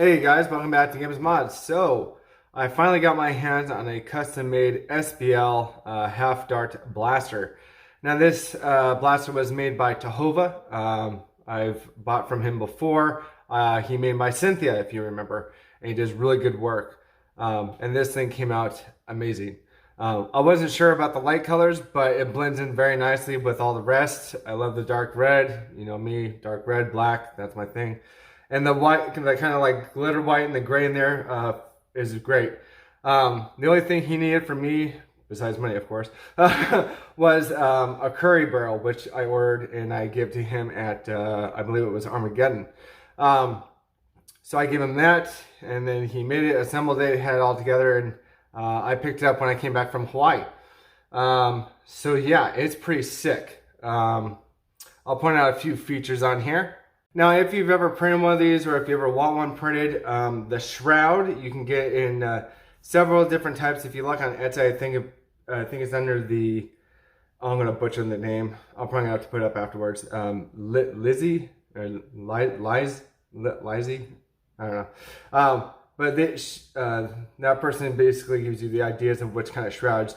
Hey guys, welcome back to GavinFuzzy's. So, I finally got my hands on a custom-made SBL half dart blaster. Now this blaster was made by Tahova. I've bought from him before. He made my Cynthia, if you remember, and he does really good work. And this thing came out amazing. I wasn't sure about the light colors, but it blends in very nicely with all the rest. I love the dark red. You know me, dark red, black, that's my thing. And the white, that kind of like glitter white and the gray in there is great. The only thing he needed from me, besides money of course, was a curry barrel, which I ordered and I gave to him at, I believe it was Armageddon. So I gave him that, and then he made it, assembled it, had it all together, and I picked it up when I came back from Hawaii. So yeah, it's pretty sick. I'll point out a few features on here. Now, if you've ever printed one of these, or if you ever want one printed, the shroud you can get in several different types. If you look on Etsy, I think it's under the, I'm gonna butcher the name. I'll probably have to put it up afterwards. Lizzie or Lizzie, I don't know. But that person basically gives you the ideas of which kind of shrouds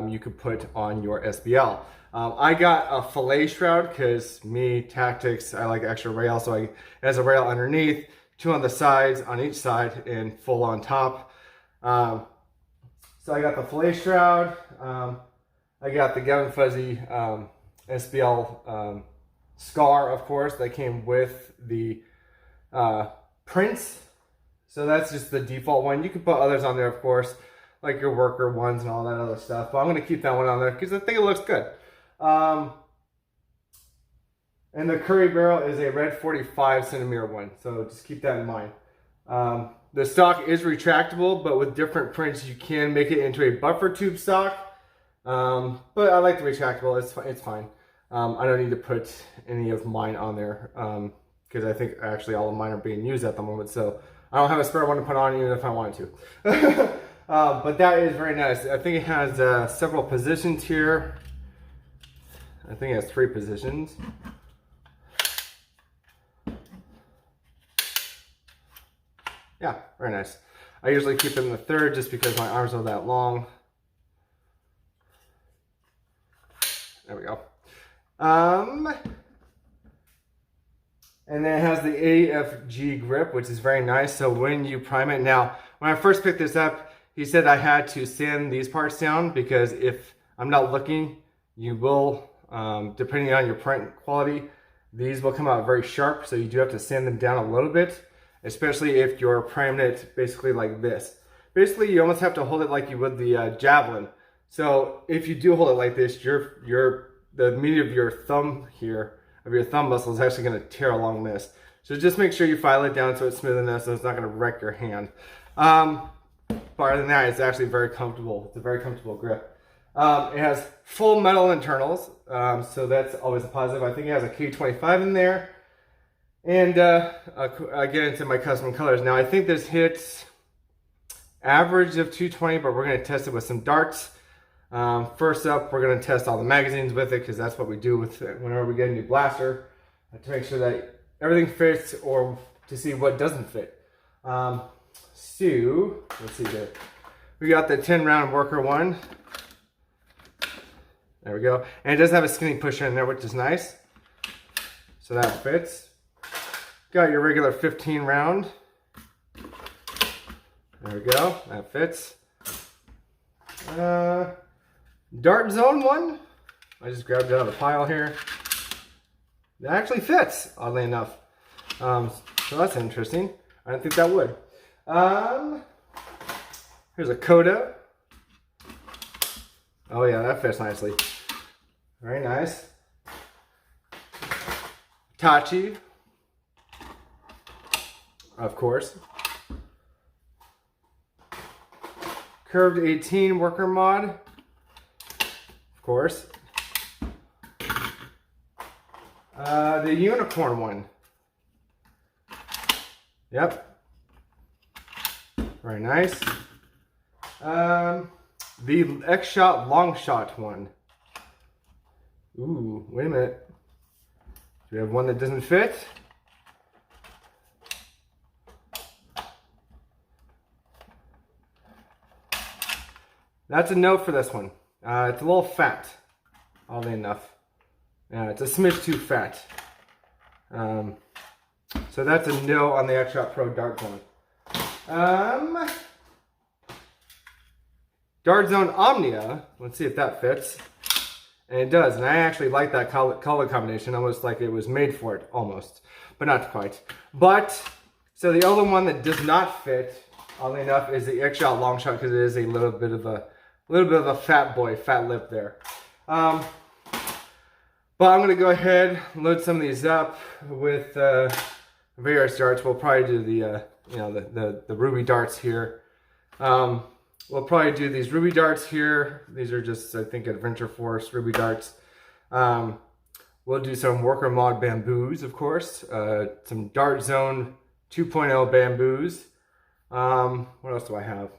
you could put on your SBL. I got a fillet shroud because me, tactics, I like extra rail, so it has a rail underneath, two on the sides, on each side, and full on top. So I got the fillet shroud. I got the GavinFuzzy SBL scar, of course, that came with the prints. So that's just the default one. You can put others on there, of course, like your worker ones and all that other stuff. But I'm going to keep that one on there because I think it looks good. And the curry barrel is a red 45 centimeter one, so just keep that in mind. The stock is retractable, but with different prints you can make it into a buffer tube stock. But I like the retractable, it's fine. I don't need to put any of mine on there because I think actually all of mine are being used at the moment, so I don't have a spare one to put on even if I wanted to. But that is very nice. I think it has several positions here. I think it has 3 positions. Yeah, very nice. I usually keep it in the 3rd just because my arms are that long. There we go. And then it has the AFG grip, which is very nice. So when you prime it, now, when I first picked this up, he said I had to sand these parts down because if I'm not looking, you will, depending on your print quality, these will come out very sharp. So you do have to sand them down a little bit, especially if you're priming it basically like this. Basically, you almost have to hold it like you would the javelin. So if you do hold it like this, the meat of your thumb here, of your thumb muscle, is actually going to tear along this. So just make sure you file it down so it's smooth enough so it's not going to wreck your hand. But other than that, it's actually very comfortable. It's a very comfortable grip. It has full metal internals, so that's always a positive. I think it has a K25 in there. And I get into my custom colors. Now I think this hits average of 220, but we're going to test it with some darts. First up, we're going to test all the magazines with it because that's what we do with it whenever we get a new blaster, to make sure that everything fits or to see what doesn't fit. So let's see here. We got the 10 round worker one. There we go. And it does have a skinny pusher in there, which is nice. So that fits. Got your regular 15 round. There we go. That fits. Dart zone one. I just grabbed it out of the pile here. That actually fits, oddly enough. So that's interesting. I didn't think that would. Here's a Coda. Oh yeah, that fits nicely. Very nice. Tachi. Of course. Curved 18 worker mod. Of course. The unicorn one. Yep. Very nice. The X-Shot long shot one. Ooh, wait a minute. Do we have one that doesn't fit? That's a no for this one. It's a little fat, oddly enough. Yeah, it's a smidge too fat. So that's a no on the X-Shot Pro Dart Zone. Dart Zone Omnia, let's see if that fits. And it does, and I actually like that color combination, almost like it was made for it, almost. But not quite. But, so the other one that does not fit, oddly enough, is the X-Shot Long Shot, because it is a little bit of a fat boy, fat lip there. But I'm gonna go ahead, load some of these up with various darts. We'll probably do the the ruby darts here. We'll probably do these ruby darts here. These are just, I think, Adventure Force ruby darts. We'll do some Worker Mod bamboos, of course. Some Dart Zone 2.0 bamboos. What else do I have?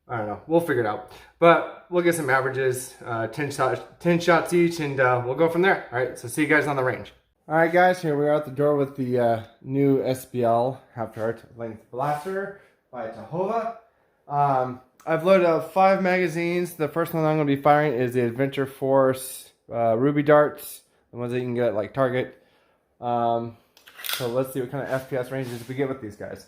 I don't know. We'll figure it out. But we'll get some averages, 10 shots each, and we'll go from there. All right, so see you guys on the range. All right, guys, here we are at the door with the new SBL half dart length blaster by Tahova. I've loaded up 5 magazines. The first one I'm going to be firing is the Adventure Force ruby darts, the ones that you can get at like Target. So let's see what kind of FPS ranges we get with these guys.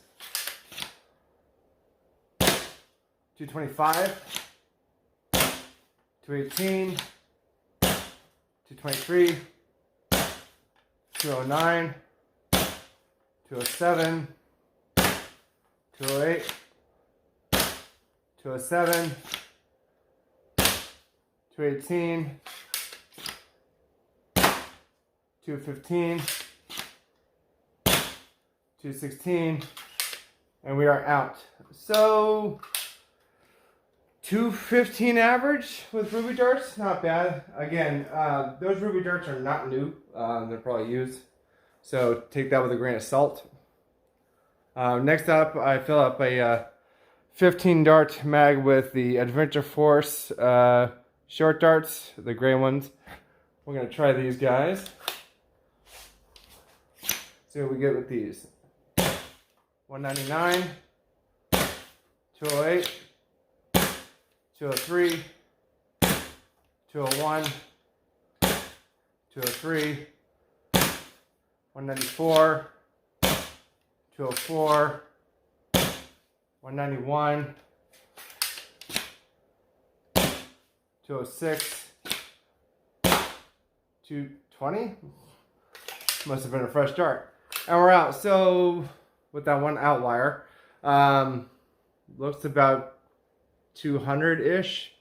225, 218, 223, 209, 207, 208, 207, 218, 215, 216, and we are out. So 215 average with ruby darts, not bad. Again, those ruby darts are not new. They're probably used. So take that with a grain of salt. Next up, I fill up a 15 dart mag with the Adventure Force short darts, the gray ones. We're going to try these guys. See what we get with these. 199, 208, 203, 201, 203, 194, 204, 191, 206, 220. Must have been a fresh dart. And we're out. So with that one outlier, looks about 200-ish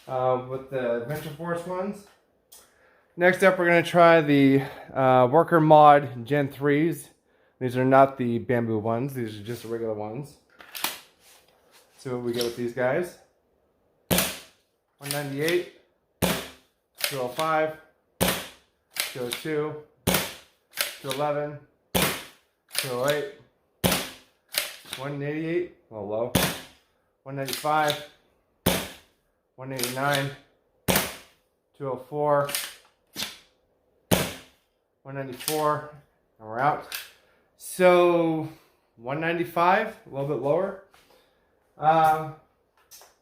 with the Adventure Force ones. Next up, we're going to try the Worker Mod Gen 3s. These are not the bamboo ones. These are just the regular ones. See what we get with these guys. 198, 205, 202, 211, 208, 188, a little low, 195, 189, 204, 194, and we're out. So 195, a little bit lower.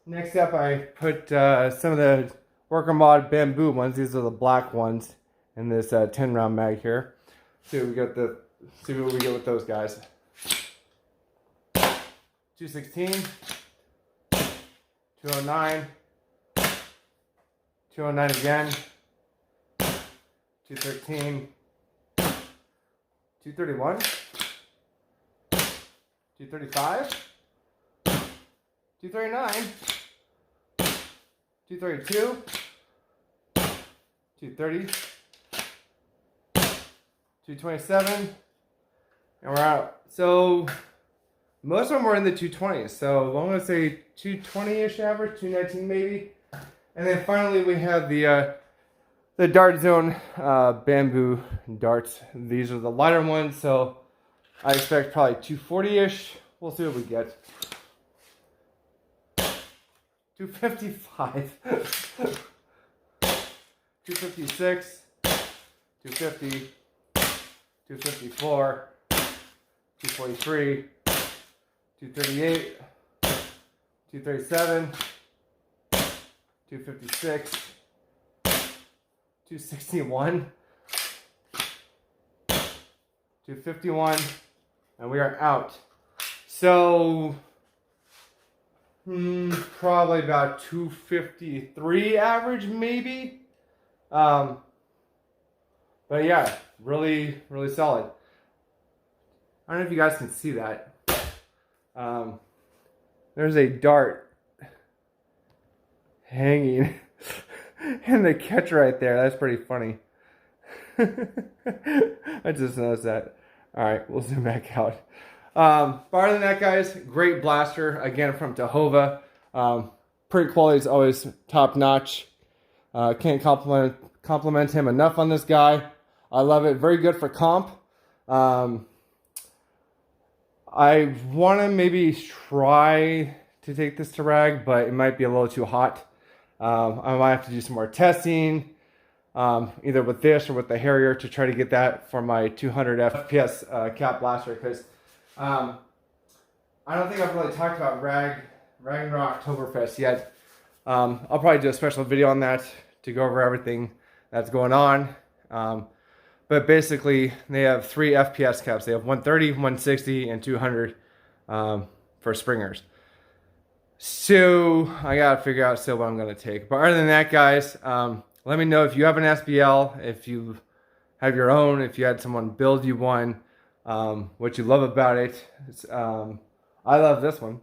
Next up, I put some of the Worker Mod bamboo ones. These are the black ones in this 10-round mag here. See what we get with those guys. 216, 209, 209 again, 213, 231, 235, 239, 232, 230, 227, and we're out. So most of them were in the 220s. So I'm going to say 220-ish average, 219 maybe. And then finally we have the Dart Zone bamboo darts. These are the lighter ones, so I expect probably 240-ish. We'll see what we get. 255, 256, 250, 254, 243, 238, 237, 256, 261, 251, and we are out. So, probably about 253 average, maybe. But yeah, really, really solid. I don't know if you guys can see that. There's a dart hanging in the catch right there. That's pretty funny. I just noticed that. All right, we'll zoom back out. But other than that, guys, great blaster. Again, from Tahova. Print quality is always top notch. Can't compliment him enough on this guy. I love it. Very good for comp. I want to maybe try to take this to rag, but it might be a little too hot. I might have to do some more testing, either with this or with the Harrier, to try to get that for my 200 FPS cap blaster, because I don't think I've really talked about Ragnarok Oktoberfest yet. I'll probably do a special video on that to go over everything that's going on. But basically, they have 3 FPS caps. They have 130, 160, and 200 for springers. So I gotta figure out still what I'm gonna take. But other than that, guys, let me know if you have an SBL, if you have your own, if you had someone build you one, what you love about it. I love this one.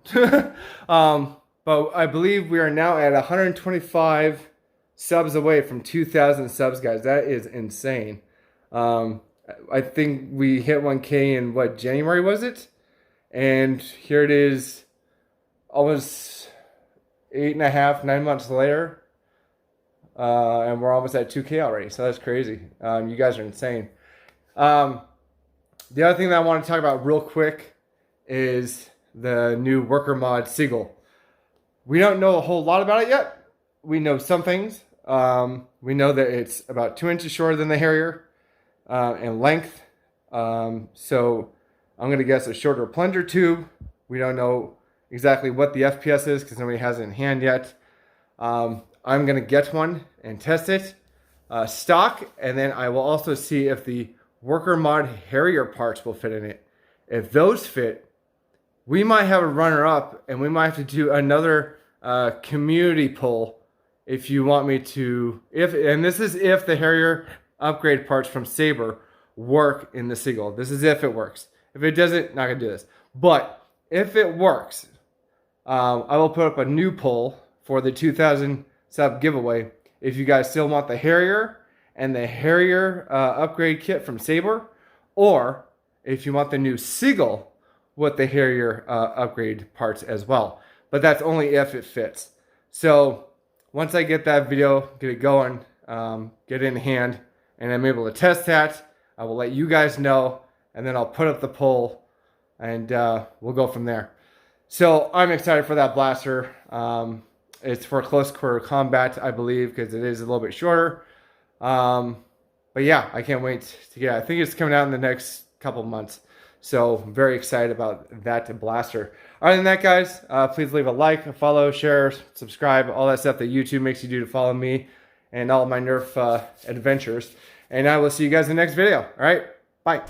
But I believe we are now at 125 subs away from 2,000 subs, guys. That is insane. I think we hit 1K in what, January was it? And here it is, almost 8.5, 9 months later. And we're almost at 2K already. So that's crazy. You guys are insane. The other thing that I want to talk about real quick is the new worker mod Seagull. We don't know a whole lot about it yet. We know some things. We know that it's about 2 inches shorter than the Harrier in length. So I'm going to guess a shorter plunger tube. We don't know exactly what the FPS is because nobody has it in hand yet. I'm going to get one and test it stock, and then I will also see if the worker mod Harrier parts will fit in it. If those fit, we might have a runner-up, and we might have to do another community poll if you want me to. And this is if the Harrier upgrade parts from Saber work in the Seagull. This is if it works. If it doesn't, not gonna do this. But if it works, I will put up a new poll for the 2,000 sub giveaway. If you guys still want the Harrier and the Harrier upgrade kit from Saber, or if you want the new Seagull with the Harrier upgrade parts as well. But that's only if it fits. So once I get that video, get it going, get it in hand, and I'm able to test that, I will let you guys know, and then I'll put up the poll, and we'll go from there. So I'm excited for that blaster. It's for close quarter combat, I believe, because it is a little bit shorter. But yeah, I can't wait to get it. I think it's coming out in the next couple months. So I'm very excited about that blaster. Other than that, guys, please leave a like, a follow, share, subscribe, all that stuff that YouTube makes you do to follow me and all my Nerf adventures. And I will see you guys in the next video. All right, bye.